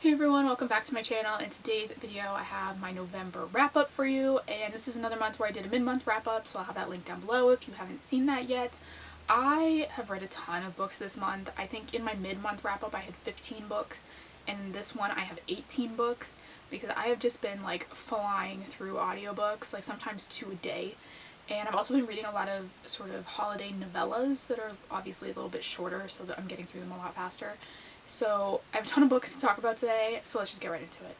Hey everyone, welcome back to my channel. In today's video I have my November wrap up for you, and this is another month where I did a mid-month wrap up, so I'll have that link down below if you haven't seen that yet. I have read a ton of books this month. I think in my mid-month wrap up I had 15 books, and in this one I have 18 books because I have just been like flying through audiobooks, like sometimes 2 a day. And I've also been reading a lot of sort of holiday novellas that are obviously a little bit shorter so that I'm getting through them a lot faster. So I have a ton of books to talk about today, so let's just get right into it.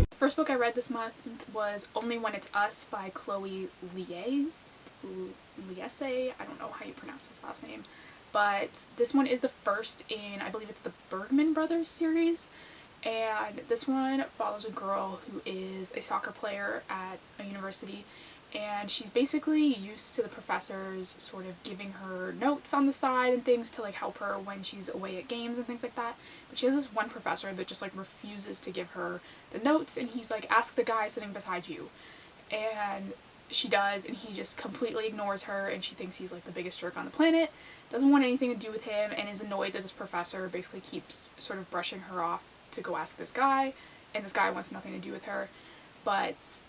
The first book I read this month was Only When It's Us by Chloe Liese. I don't know how you pronounce this last name. But this one is the first in, I believe it's the Bergman Brothers series. And this one follows a girl who is a soccer player at a university, and she's basically used to the professors sort of giving her notes on the side and things to like help her when she's away at games and things like that. But she has this one professor that just like refuses to give her the notes, and he's like, ask the guy sitting beside you. And she does, and he just completely ignores her, and she thinks he's like the biggest jerk on the planet, doesn't want anything to do with him, and is annoyed that this professor basically keeps sort of brushing her off to go ask this guy, and this guy wants nothing to do with her. But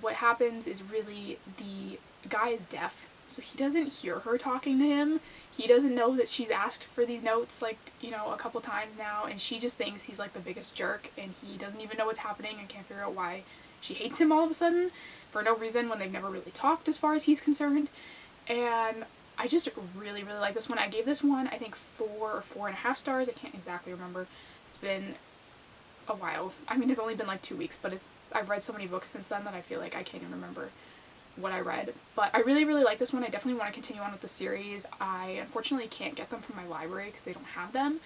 what happens is really the guy is deaf, so he doesn't hear her talking to him. He doesn't know that she's asked for these notes like, you know, a couple times now, and she just thinks he's like the biggest jerk, and he doesn't even know what's happening and can't figure out why she hates him all of a sudden for no reason when they've never really talked as far as he's concerned. And I just really like this one. I gave this one I think 4 or 4.5 stars. I can't exactly remember. It's been a while. I mean, it's only been like 2 weeks, but I've read so many books since then that I feel like I can't even remember what I read. But I really like this one. I definitely want to continue on with the series. I unfortunately can't get them from my library because they don't have them.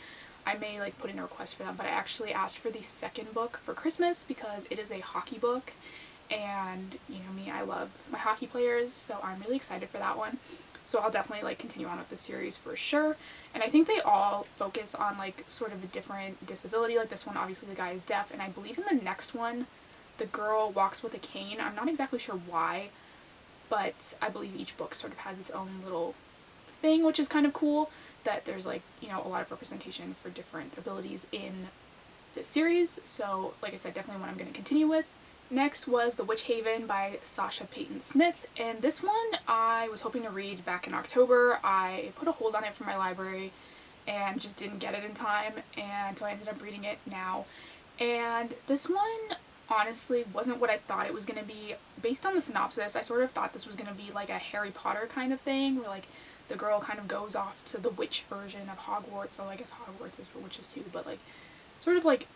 I may like put in a request for them, but I actually asked for the second book for Christmas because it is a hockey book, and you know me, I love my hockey players, so I'm really excited for that one. So I'll definitely like continue on with the series for sure. And I think they all focus on like sort of a different disability. Like this one, obviously the guy is deaf, and I believe in the next one the girl walks with a cane. I'm not exactly sure why, but I believe each book sort of has its own little thing, which is kind of cool that there's like, you know, a lot of representation for different abilities in this series. So like I said, definitely one I'm going to continue with. Next was The Witchhaven by Sasha Peyton Smith, and this one I was hoping to read back in October. I put a hold on it from my library and just didn't get it in time, and so I ended up reading it now. And this one honestly wasn't what I thought it was going to be. Based on the synopsis, I sort of thought this was going to be like a Harry Potter kind of thing, where like the girl kind of goes off to the witch version of Hogwarts, so I guess Hogwarts is for witches too, but like sort of like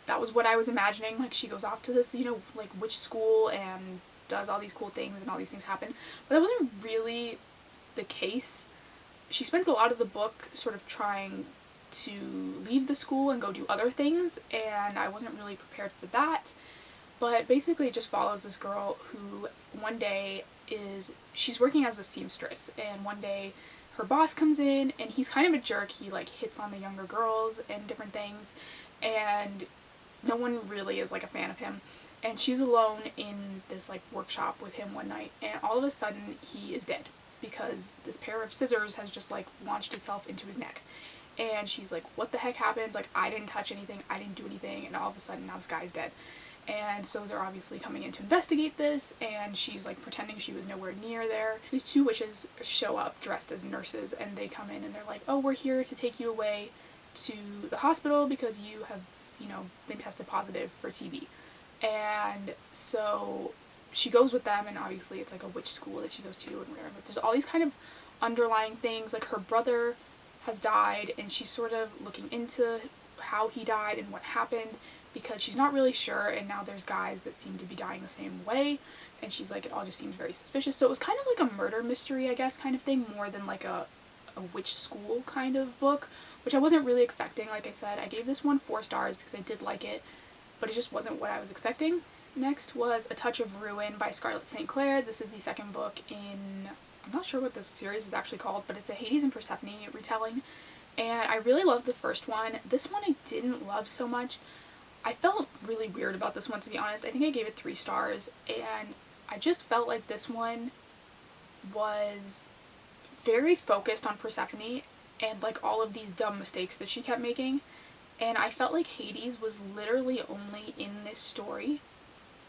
that was what I was imagining. Like she goes off to this, you know, like witch school and does all these cool things and all these things happen. But that wasn't really the case. She spends a lot of the book sort of trying to leave the school and go do other things, and I wasn't really prepared for that. But basically it just follows this girl who one day she's working as a seamstress, and one day her boss comes in and he's kind of a jerk. He like hits on the younger girls and different things, and no one really is like a fan of him. And she's alone in this like workshop with him one night, and all of a sudden he is dead because this pair of scissors has just like launched itself into his neck. And she's like, what the heck happened? Like, I didn't touch anything, I didn't do anything, and all of a sudden now this guy's dead. And so they're obviously coming in to investigate this, and she's like pretending she was nowhere near there. These 2 witches show up dressed as nurses, and they come in and they're like, oh, we're here to take you away to the hospital because you have, you know, been tested positive for TB. And so she goes with them, and obviously it's like a witch school that she goes to and whatever, but there's all these kind of underlying things. Like her brother has died, and she's sort of looking into how he died and what happened because she's not really sure, and now there's guys that seem to be dying the same way, and she's like, it all just seems very suspicious. So it was kind of like a murder mystery, I guess, kind of thing, more than like a witch school kind of book, which I wasn't really expecting. Like I said, I gave this one 4 stars because I did like it, but it just wasn't what I was expecting. Next was A Touch of Ruin by Scarlett St. Clair. This is the second book in, I'm not sure what this series is actually called, but it's a Hades and Persephone retelling, and I really loved the first one. This one I didn't love so much. I felt really weird about this one, to be honest. I think I gave it 3 stars, and I just felt like this one was very focused on Persephone and like all of these dumb mistakes that she kept making. And I felt like Hades was literally only in this story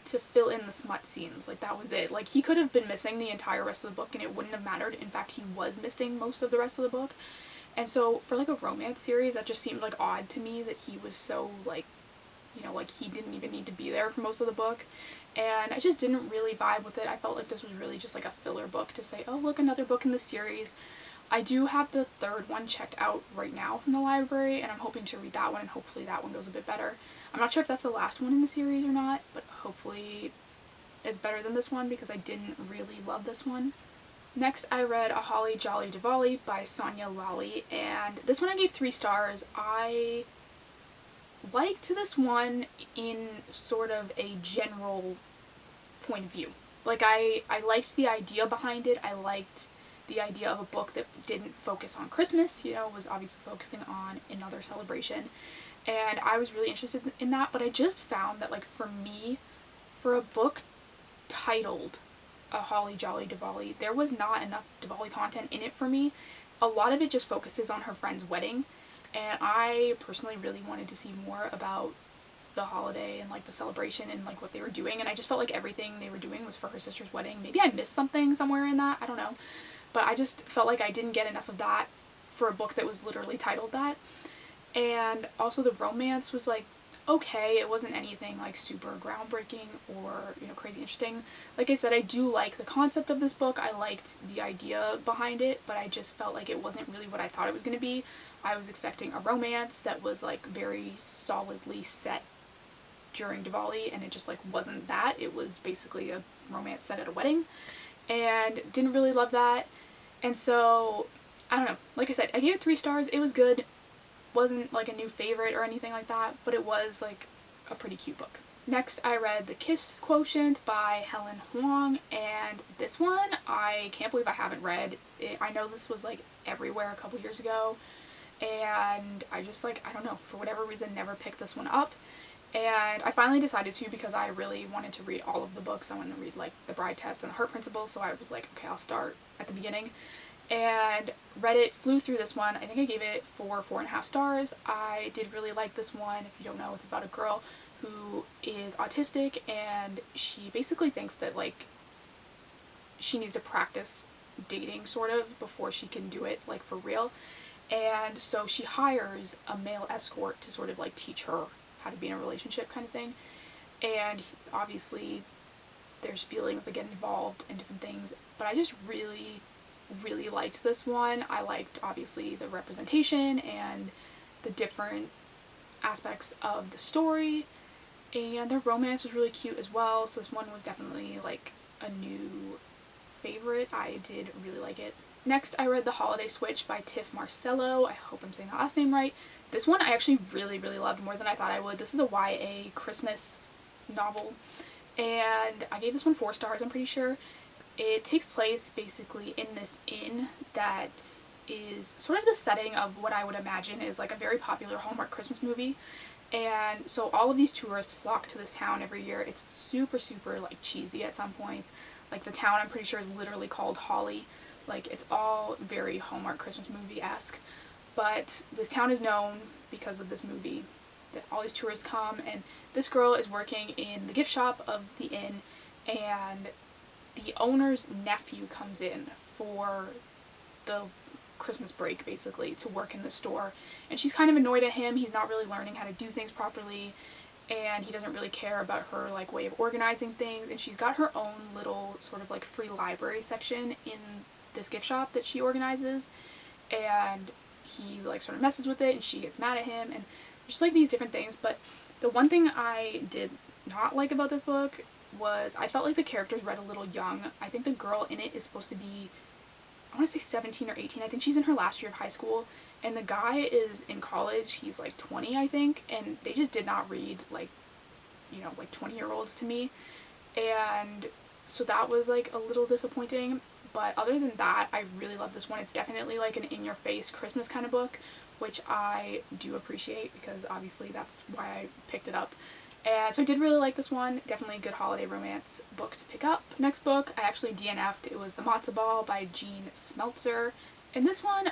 to fill in the smut scenes. Like, that was it. Like, he could have been missing the entire rest of the book and it wouldn't have mattered. In fact, he was missing most of the rest of the book. And so for like a romance series, that just seemed like odd to me that he was so like, you know, like he didn't even need to be there for most of the book. And I just didn't really vibe with it. I felt like this was really just like a filler book to say, oh look, another book in the series. I do have the third one checked out right now from the library, and I'm hoping to read that one, and hopefully that one goes a bit better. I'm not sure if that's the last one in the series or not, but hopefully it's better than this one because I didn't really love this one. Next, I read A Holly Jolly Diwali by Sonya Lalli, and this one I gave 3 stars. I liked this one in sort of a general point of view. Like, I liked the idea behind it. I liked the idea of a book that didn't focus on Christmas, you know, was obviously focusing on another celebration. And I was really interested in that, but I just found that, like, for me, for a book titled A Holly Jolly Diwali, there was not enough Diwali content in it for me. A lot of it just focuses on her friend's wedding, and I personally really wanted to see more about the holiday and like the celebration and like what they were doing, and I just felt like everything they were doing was for her sister's wedding. Maybe I missed something somewhere in that, I don't know. But I just felt like I didn't get enough of that for a book that was literally titled that. And also the romance was like, okay, it wasn't anything like super groundbreaking or, you know, crazy interesting. Like I said, I do like the concept of this book. I liked the idea behind it, but I just felt like it wasn't really what I thought it was going to be. I was expecting a romance that was like very solidly set during Diwali, and it just like wasn't that. It was basically a romance set at a wedding, and didn't really love that. And so, I don't know, like I said, I gave it 3 stars. It was good. Wasn't like a new favorite or anything like that, but it was like a pretty cute book. Next, I read The Kiss Quotient by Helen Hoang, and this one I can't believe I haven't read. I know this was like everywhere a couple years ago, and I just like, I don't know, for whatever reason never picked this one up. And I finally decided to because I really wanted to read all of the books. I wanted to read like The Bride Test and The Heart Principle, so I was like, okay, I'll start at the beginning. And read it, flew through this one. I think I gave it 4.5 stars. I did really like this one. If you don't know, it's about a girl who is autistic, and she basically thinks that like she needs to practice dating sort of before she can do it like for real. And so she hires a male escort to sort of like teach her how to be in a relationship kind of thing. And obviously there's feelings that get involved and different things, but I just really liked this one. I liked obviously the representation and the different aspects of the story, and the romance was really cute as well, so this one was definitely like a new favorite. I did really like it. Next, I read The Holiday Switch by Marcelo. I hope I'm saying that last name right. This one I actually really loved more than I thought I would. This is a YA Christmas novel, and I gave this one 4 stars, I'm pretty sure. It takes place basically in this inn that is sort of the setting of what I would imagine is like a very popular Hallmark Christmas movie. And so all of these tourists flock to this town every year. It's super like cheesy at some points. Like the town, I'm pretty sure, is literally called Holly. Like, it's all very Hallmark Christmas movie-esque. But this town is known because of this movie, that all these tourists come, and this girl is working in the gift shop of the inn, and the owner's nephew comes in for the Christmas break, basically, to work in the store. And she's kind of annoyed at him. He's not really learning how to do things properly, and he doesn't really care about her like way of organizing things. And she's got her own little sort of like free library section in this gift shop that she organizes, and he like sort of messes with it, and she gets mad at him, and just like these different things. But the one thing I did not like about this book was I felt like the characters read a little young. I think the girl in it is supposed to be, I want to say 17 or 18. I think she's in her last year of high school, and the guy is in college. He's like 20, I think, and they just did not read like, you know, like 20-year-olds to me. And so that was like a little disappointing. But other than that, I really love this one. It's definitely like an in-your-face Christmas kind of book, which I do appreciate because obviously that's why I picked it up. And so I did really like this one. Definitely a good holiday romance book to pick up. Next book, I actually DNF'd. It was The Matzo Ball by Jean Meltzer. And this one,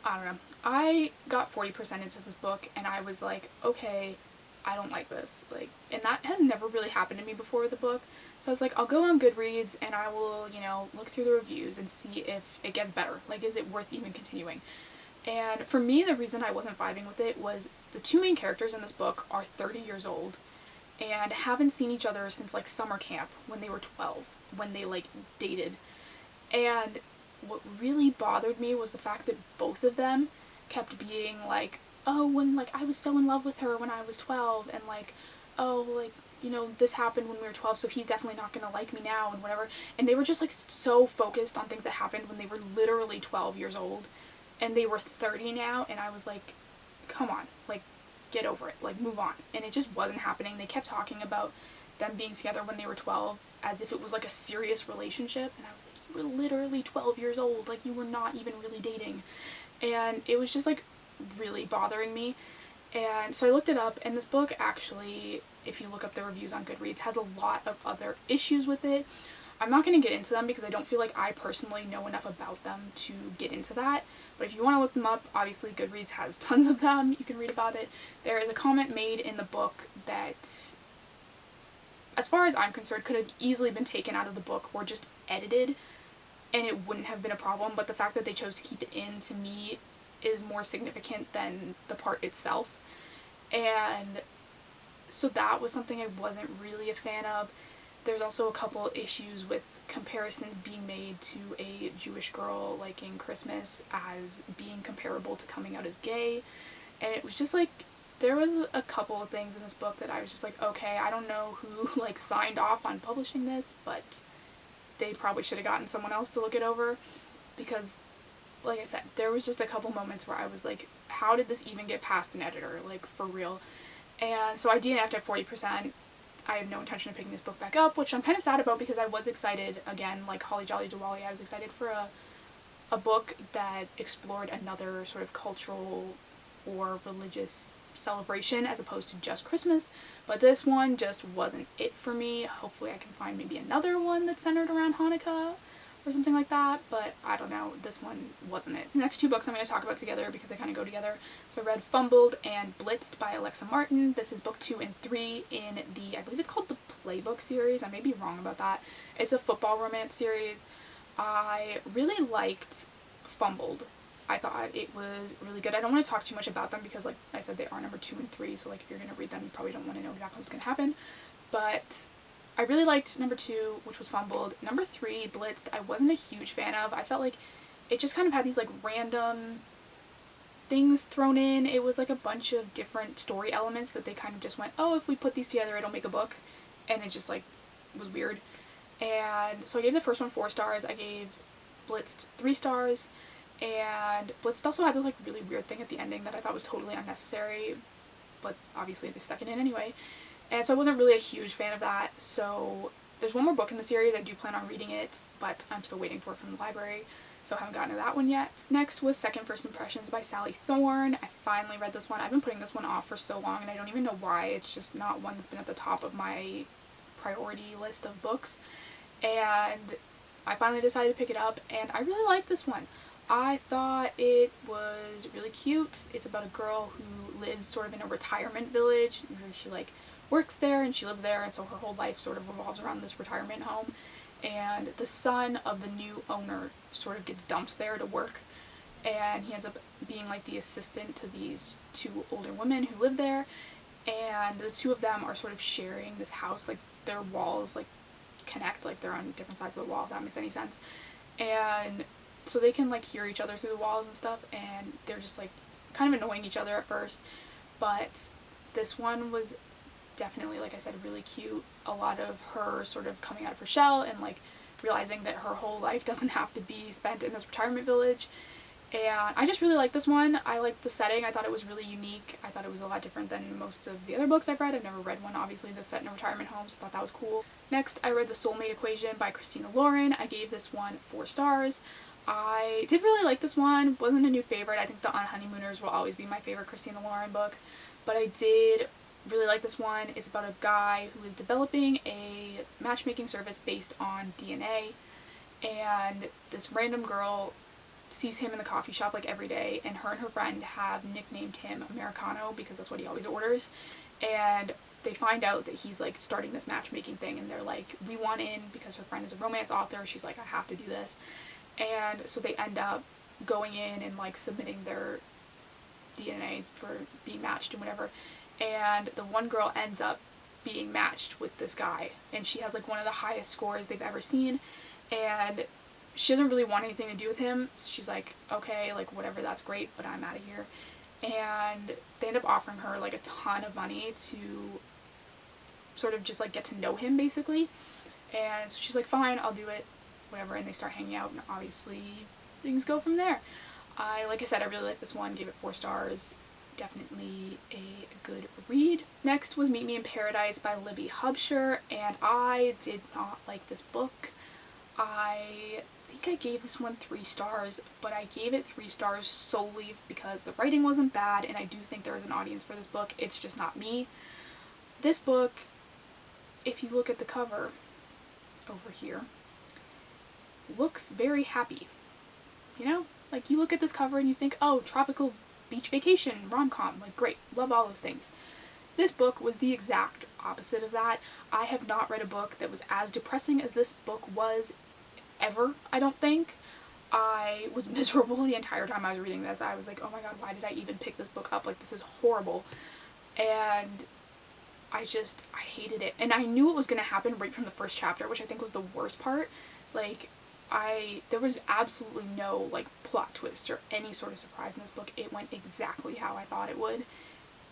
I don't know. I got 40% into this book and I was like, okay, I don't like this. Like, and that has never really happened to me before with the book. So I was like, I'll go on Goodreads and I will, you know, look through the reviews and see if it gets better. Like, is it worth even continuing? And for me, the reason I wasn't vibing with it was the two main characters in this book are 30 years old and haven't seen each other since like summer camp when they were 12, when they like dated. And what really bothered me was the fact that both of them kept being like, oh, when like I was so in love with her when I was 12, and like, oh, like, you know, this happened when we were 12, so he's definitely not gonna like me now and whatever. And they were just like so focused on things that happened when they were literally 12 years old and they were 30 now, and I was like, come on, like, get over it, like, move on. And it just wasn't happening. They kept talking about them being together when they were 12 as if it was like a serious relationship, and I was like, you were literally 12 years old, like, you were not even really dating. And it was just like really bothering me. And so I looked it up, and this book actually, if you look up the reviews on Goodreads, has a lot of other issues with it. I'm not going to get into them because I don't feel like I personally know enough about them to get into that. But if you want to look them up, obviously Goodreads has tons of them. You can read about it. There is a comment made in the book that, as far as I'm concerned, could have easily been taken out of the book or just edited, and it wouldn't have been a problem. But the fact that they chose to keep it in, to me, is more significant than the part itself. And so that was something I wasn't really a fan of. There's also a couple issues with comparisons being made to a Jewish girl liking Christmas as being comparable to coming out as gay. And it was just like, there was a couple of things in this book that I was just like, okay, I don't know who like signed off on publishing this, but they probably should have gotten someone else to look it over, because like I said, there was just a couple moments where I was like, how did this even get past an editor, like, for real? And so I DNF'd at 40%. I have no intention of picking this book back up, which I'm kind of sad about because I was excited, again, like Holly Jolly Diwali, I was excited for a book that explored another sort of cultural or religious celebration as opposed to just Christmas, but this one just wasn't it for me. Hopefully I can find maybe another one that's centered around Hanukkah or something like that, but I don't know, this one wasn't it. The next two books I'm going to talk about together because they kind of go together. So I read Fumbled and Blitzed by Alexa Martin. This is book 2 and 3 in the, I believe it's called the Playbook series. I may be wrong about that. It's a football romance series. I really liked Fumbled. I thought it was really good. I don't want to talk too much about them because, like I said, they are number 2 and 3, so like if you're going to read them, you probably don't want to know exactly what's going to happen. But I really liked number 2, which was Fumbled. Number 3, Blitzed, I wasn't a huge fan of. I felt like it just kind of had these like random things thrown in. It was like a bunch of different story elements that they kind of just went, oh, if we put these together, it'll make a book. And it just like was weird. And so I gave the first one 4 stars. I gave Blitzed 3 stars. And Blitzed also had this like really weird thing at the ending that I thought was totally unnecessary, but obviously they stuck it in anyway. And so I wasn't really a huge fan of that. So there's one more book in the series. I do plan on reading it, but I'm still waiting for it from the library, so I haven't gotten to that one yet. Next was Second First Impressions by Sally Thorne. I finally read this one. I've been putting this one off for so long, and I don't even know why. It's just not one that's been at the top of my priority list of books. And I finally decided to pick it up, and I really like this one. I thought it was really cute. It's about a girl who lives sort of in a retirement village. She like works there and she lives there, and so her whole life sort of revolves around this retirement home. And the son of the new owner sort of gets dumped there to work, and he ends up being like the assistant to these 2 older women who live there, and the 2 of them are sort of sharing this house. Like their walls like connect, like they're on different sides of the wall, if that makes any sense. And so they can like hear each other through the walls and stuff, and they're just like kind of annoying each other at first. But this one was definitely, like I said, really cute. A lot of her sort of coming out of her shell and like realizing that her whole life doesn't have to be spent in this retirement village. And I just really like this one. I liked the setting. I thought it was really unique. I thought it was a lot different than most of the other books I've read. I've never read one, obviously, that's set in a retirement home, so I thought that was cool. Next, I read The Soulmate Equation by Christina Lauren. I gave this one 4 stars. I did really like this one. Wasn't a new favorite. I think The Honeymooners will always be my favorite Christina Lauren book. But I did really like this one. It's about a guy who is developing a matchmaking service based on DNA. And this random girl sees him in the coffee shop like every day, and her friend have nicknamed him Americano because that's what he always orders. And they find out that he's like starting this matchmaking thing, and they're like, we want in because her friend is a romance author. She's like, I have to do this. And so they end up going in and like submitting their DNA for being matched and whatever. And the one girl ends up being matched with this guy, and she has like one of the highest scores they've ever seen, and she doesn't really want anything to do with him, so she's like, okay, like whatever, that's great, but I'm out of here. And they end up offering her like a ton of money to sort of just like get to know him basically, and so she's like, fine, I'll do it, whatever. And they start hanging out, and obviously things go from there. Like I said, I really like this one, gave it 4 stars. Definitely a good read. Next was Meet Me in Paradise by Libby Hubscher, and I did not like this book. I think I gave this one 3 stars, but I gave it 3 stars solely because the writing wasn't bad, and I do think there is an audience for this book. It's just not me. This book, if you look at the cover over here, looks very happy. You know? Like, you look at this cover and you think, oh, tropical beach vacation, rom-com, like great, love all those things. This book was the exact opposite of that. I have not read a book that was as depressing as this book was ever, I don't think. I was miserable the entire time I was reading this. I was like, oh my god, why did I even pick this book up? Like, this is horrible. And I hated it. And I knew it was going to happen right from the first chapter, which I think was the worst part. Like, there was absolutely no, like, plot twist or any sort of surprise in this book. It went exactly how I thought it would.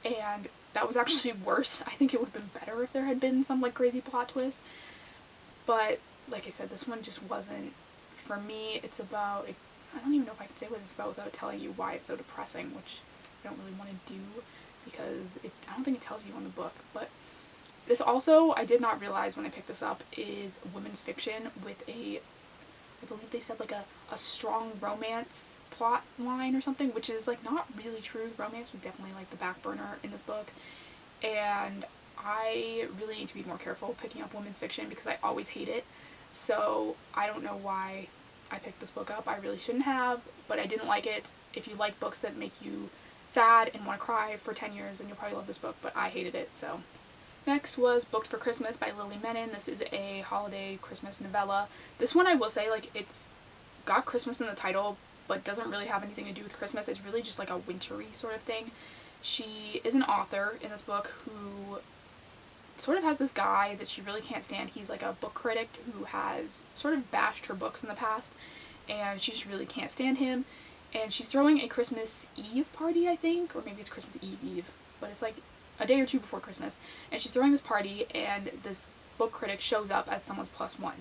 And that was actually worse. I think it would have been better if there had been some, like, crazy plot twist. But, like I said, this one just wasn't for me. It's about, I don't even know if I can say what it's about without telling you why it's so depressing, which I don't really want to do because I don't think it tells you on the book. But this also, I did not realize when I picked this up, is women's fiction with I believe they said like a strong romance plot line or something, which is like not really true. Romance was definitely like the back burner in this book, and I really need to be more careful picking up women's fiction because I always hate it. So I don't know why I picked this book up. I really shouldn't have, but I didn't like it. If you like books that make you sad and want to cry for 10 years, then you'll probably love this book, but I hated it, so. Next was Booked for Christmas by Lily Menon. This is a holiday Christmas novella. This one I will say, like, it's got Christmas in the title, but doesn't really have anything to do with Christmas. It's really just like a wintry sort of thing. She is an author in this book who sort of has this guy that she really can't stand. He's like a book critic who has sort of bashed her books in the past, and she just really can't stand him. And she's throwing a Christmas Eve party, I think, or maybe it's Christmas Eve, but it's like a day or two before Christmas, and she's throwing this party, and this book critic shows up as someone's +1,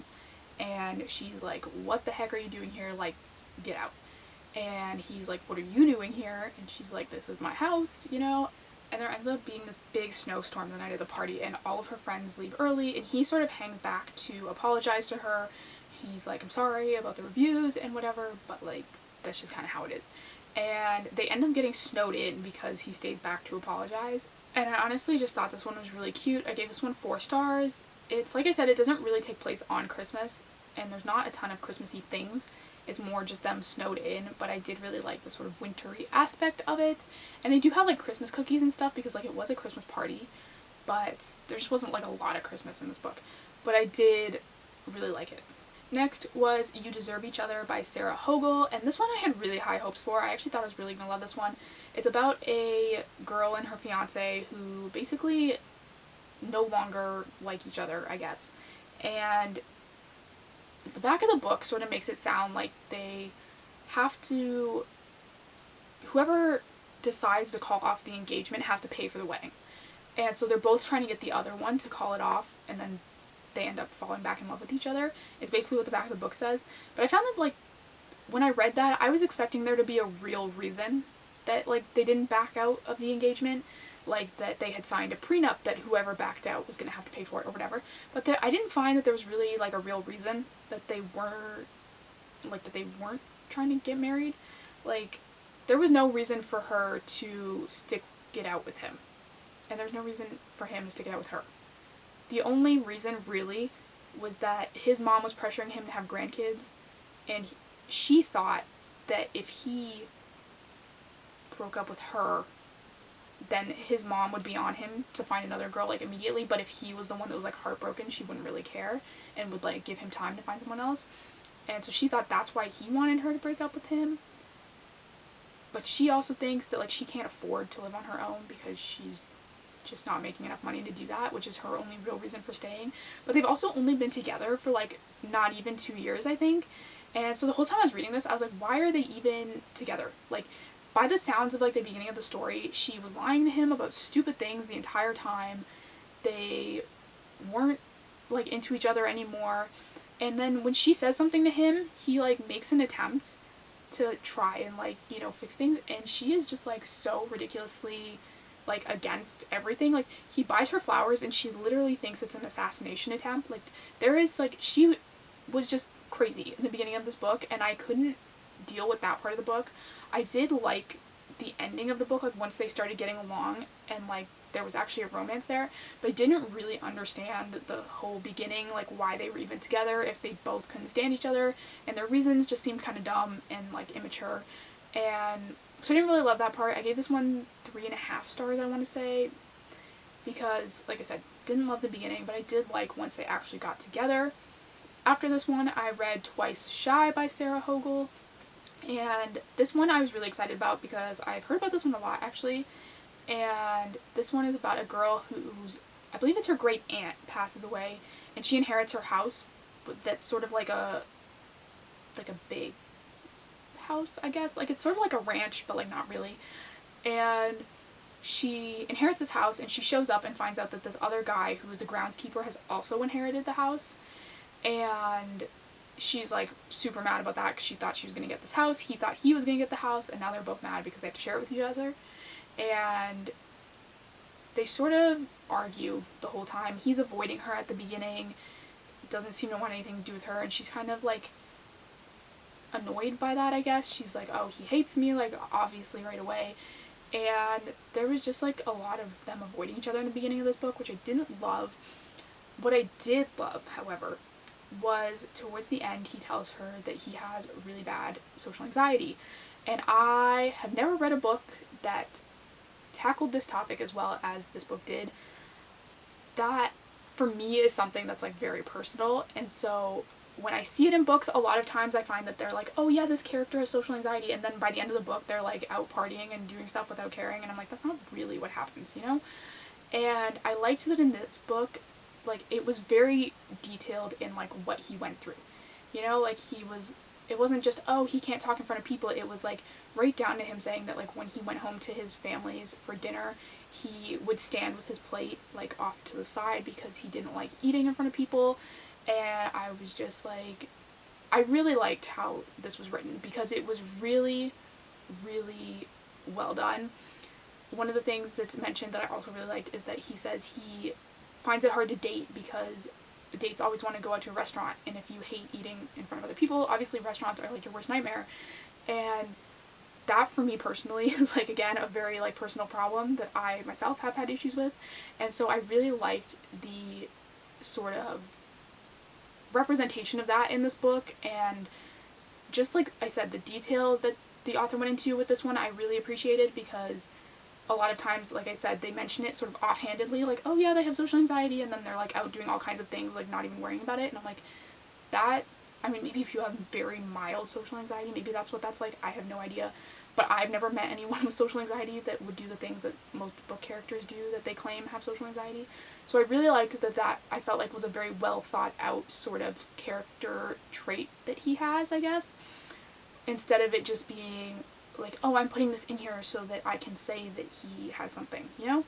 and she's like, what the heck are you doing here, like, get out. And he's like, what are you doing here? And she's like, this is my house, you know. And there ends up being this big snowstorm the night of the party, and all of her friends leave early, and he sort of hangs back to apologize to her. He's like, I'm sorry about the reviews and whatever, but like, that's just kind of how it is. And they end up getting snowed in because he stays back to apologize. And I honestly just thought this one was really cute. I gave this one 4 stars. It's, like I said, it doesn't really take place on Christmas, and there's not a ton of Christmassy things. It's more just them snowed in, but I did really like the sort of wintry aspect of it. And they do have, like, Christmas cookies and stuff because, like, it was a Christmas party, but there just wasn't, like, a lot of Christmas in this book. But I did really like it. Next was You Deserve Each Other by Sarah Hogle, and this one I had really high hopes for. I actually thought I was really going to love this one. It's about a girl and her fiance who basically no longer like each other, I guess. And the back of the book sort of makes it sound like they have to, whoever decides to call off the engagement has to pay for the wedding. And so they're both trying to get the other one to call it off, and then they end up falling back in love with each other. It's basically what the back of the book says. But I found that, like, when I read that, I was expecting there to be a real reason that, like, they didn't back out of the engagement. Like, that they had signed a prenup that whoever backed out was going to have to pay for it or whatever. But I didn't find that there was really, like, a real reason that they weren't trying to get married. Like, there was no reason for her to stick it out with him. And there's no reason for him to stick it out with her. The only reason, really, was that his mom was pressuring him to have grandkids, and she thought that if he broke up with her, then his mom would be on him to find another girl, like, immediately, but if he was the one that was, like, heartbroken, she wouldn't really care and would, like, give him time to find someone else. And so she thought that's why he wanted her to break up with him. But she also thinks that, like, she can't afford to live on her own because she's just not making enough money to do that, which is her only real reason for staying. But they've also only been together for, like, not even 2 years, I think. And so the whole time I was reading this, I was like, why are they even together? Like, by the sounds of, like, the beginning of the story, she was lying to him about stupid things the entire time. They weren't, like, into each other anymore. And then when she says something to him, he, like, makes an attempt to try and, like, you know, fix things. And she is just, like, so ridiculously, like, against everything. Like, he buys her flowers and she literally thinks it's an assassination attempt. Like, there is, like, she was just crazy in the beginning of this book, and I couldn't deal with that part of the book. I did like the ending of the book, like, once they started getting along and, like, there was actually a romance there, but I didn't really understand the whole beginning, like, why they were even together, if they both couldn't stand each other, and their reasons just seemed kind of dumb and, like, immature. And so I didn't really love that part. I gave this one 3.5 stars, I want to say, because, like I said, didn't love the beginning, but I did like once they actually got together. After this one, I read Twice Shy by Sarah Hogle, and this one I was really excited about because I've heard about this one a lot, actually, and this one is about a girl who's, I believe it's her great aunt passes away, and she inherits her house, but that's sort of like a big house, I guess, like, it's sort of like a ranch, but, like, not really, and she inherits this house, and she shows up and finds out that this other guy, who is the groundskeeper, has also inherited the house. And she's, like, super mad about that because she thought she was going to get this house. He thought he was going to get the house, and now they're both mad because they have to share it with each other. And they sort of argue the whole time. He's avoiding her at the beginning, doesn't seem to want anything to do with her, and she's kind of, like, annoyed by that, I guess. She's like, oh, he hates me, like, obviously right away. And there was just, like, a lot of them avoiding each other in the beginning of this book, which I didn't love. What I did love, however, was towards the end he tells her that he has really bad social anxiety. And I have never read a book that tackled this topic as well as this book did. That, for me, is something that's, like, very personal, and so when I see it in books, a lot of times I find that they're like, oh yeah, this character has social anxiety, and then by the end of the book they're, like, out partying and doing stuff without caring, and I'm like, that's not really what happens, you know? And I liked that in this book, like, it was very detailed in, like, what he went through, you know? Like, it wasn't just, oh, he can't talk in front of people, it was, like, right down to him saying that, like, when he went home to his family's for dinner, he would stand with his plate, like, off to the side because he didn't like eating in front of people. And I was just like, I really liked how this was written because it was really, really well done. One of the things that's mentioned that I also really liked is that he says he finds it hard to date because dates always want to go out to a restaurant, and if you hate eating in front of other people, obviously restaurants are, like, your worst nightmare. And that, for me personally, is, like, again, a very, like, personal problem that I myself have had issues with. And so I really liked the sort of representation of that in this book, and just, like I said, the detail that the author went into with this one I really appreciated, because a lot of times, like I said, they mention it sort of offhandedly, like, oh yeah, they have social anxiety, and then they're, like, out doing all kinds of things, like, not even worrying about it, and I'm like, that, I mean, maybe if you have very mild social anxiety, maybe that's what that's like, I have no idea, but I've never met anyone with social anxiety that would do the things that most book characters do that they claim have social anxiety. So I really liked that I felt like was a very well thought out sort of character trait that he has, I guess, instead of it just being like, oh, I'm putting this in here so that I can say that he has something, you know?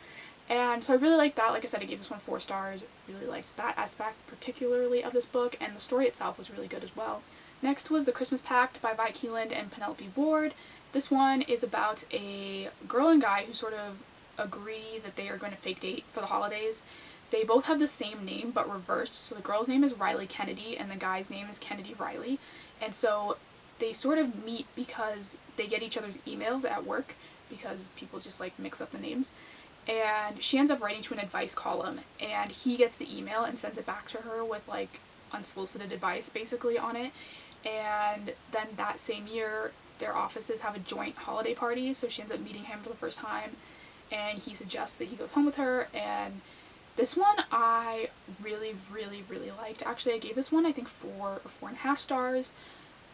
And so I really liked that. Like I said, I gave this one 4 stars. Really liked that aspect particularly of this book, and the story itself was really good as well. Next was The Christmas Pact by Vi Keeland and Penelope Ward. This one is about a girl and guy who sort of agree that they are going to fake date for the holidays. They both have the same name but reversed, so the girl's name is Riley Kennedy and the guy's name is Kennedy Riley, and so they sort of meet because they get each other's emails at work because people just, like, mix up the names, and she ends up writing to an advice column, and he gets the email and sends it back to her with, like, unsolicited advice basically on it. And then that same year their offices have a joint holiday party, so she ends up meeting him for the first time, and he suggests that he goes home with her. And this one I really, really, really liked. Actually, I gave this one I think 4 or 4.5 stars.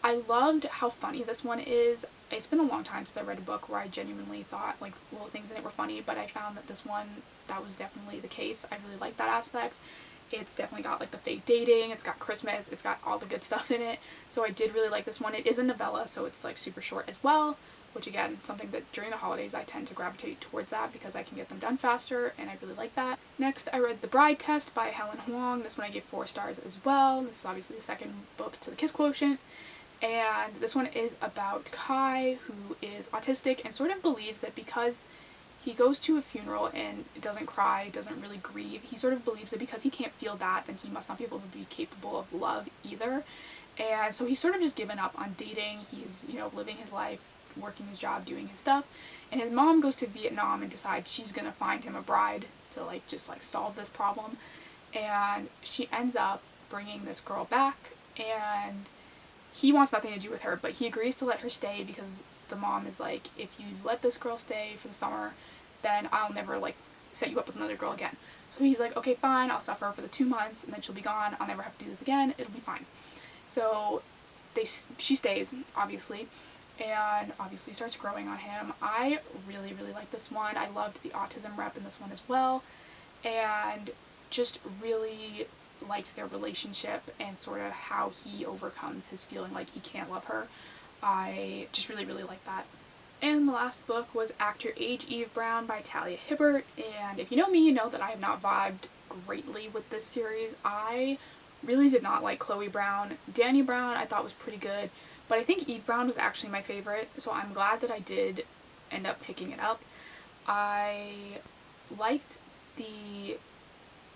I loved how funny this one is. It's been a long time since I read a book where I genuinely thought like little things in it were funny, but I found that this one, that was definitely the case. I really liked that aspect. It's definitely got like the fake dating, it's got Christmas, it's got all the good stuff in it. So I did really like this one. It is a novella, so it's like super short as well, which again, something that during the holidays I tend to gravitate towards that because I can get them done faster, and I really like that. Next, I read The Bride Test by Helen Hoang. This one I gave 4 stars as well. This is obviously the second book to the Kiss Quotient. And this one is about Kai, who is autistic and sort of believes that because he goes to a funeral and doesn't cry, doesn't really grieve, he sort of believes that because he can't feel that, then he must not be able to be capable of love either. And so he's sort of just given up on dating. He's, you know, living his life, working his job, doing his stuff. And his mom goes to Vietnam and decides she's gonna find him a bride to like just like solve this problem. And she ends up bringing this girl back, and he wants nothing to do with her, but he agrees to let her stay because the mom is like, if you let this girl stay for the summer, then I'll never like set you up with another girl again. So he's like, okay, fine, I'll suffer for the 2 months and then she'll be gone. I'll never have to do this again. It'll be fine. So she stays, obviously, and obviously starts growing on him. I really, really like this one. I loved the autism rep in this one as well, and just really liked their relationship and sort of how he overcomes his feeling like he can't love her. I just really, really like that. And the last book was Act Your Age, Eve Brown by Talia Hibbert, and if you know me, you know that I have not vibed greatly with this series. I really did not like Chloe Brown. Danny Brown I thought was pretty good, but I think Eve Brown was actually my favorite, so I'm glad that I did end up picking it up. I liked the,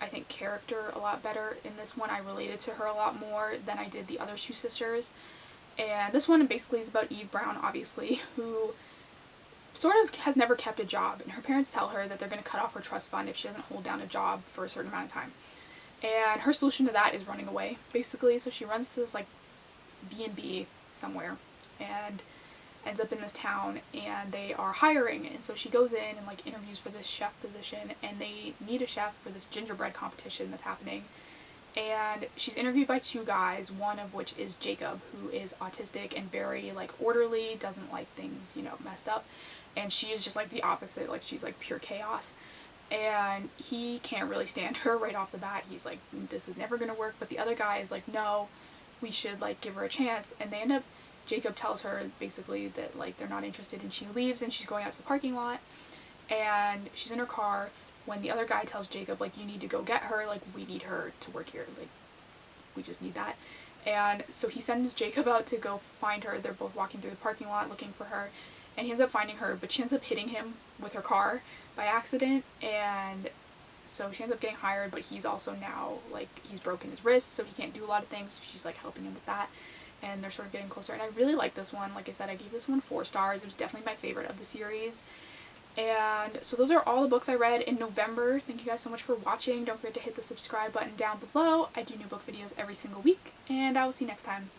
I think, character a lot better in this one. I related to her a lot more than I did the other 2 sisters. And this one basically is about Eve Brown, obviously, who sort of has never kept a job, and her parents tell her that they're going to cut off her trust fund if she doesn't hold down a job for a certain amount of time. And her solution to that is running away, basically. So she runs to this like B&B somewhere and ends up in this town, and they are hiring, and so she goes in and like interviews for this chef position, and they need a chef for this gingerbread competition that's happening. And she's interviewed by 2 guys, one of which is Jacob, who is autistic and very like orderly, doesn't like things, you know, messed up, and she is just like the opposite, like she's like pure chaos. And he can't really stand her right off the bat. He's like, this is never gonna work. But the other guy is like, no, we should like give her a chance. And they end up, Jacob tells her basically that like they're not interested, and she leaves, and she's going out to the parking lot, and she's in her car when the other guy tells Jacob, like, you need to go get her, like, we need her to work here, like, we just need that. And so he sends Jacob out to go find her. They're both walking through the parking lot looking for her, and he ends up finding her, but she ends up hitting him with her car by accident, and so she ends up getting hired, but he's also now, like, he's broken his wrist, so he can't do a lot of things, so she's, like, helping him with that, and they're sort of getting closer. And I really like this one. Like I said, I gave this one 4 stars. It was definitely my favorite of the series. And so those are all the books I read in November. Thank you guys so much for watching. Don't forget to hit the subscribe button down below. I do new book videos every single week, and I will see you next time.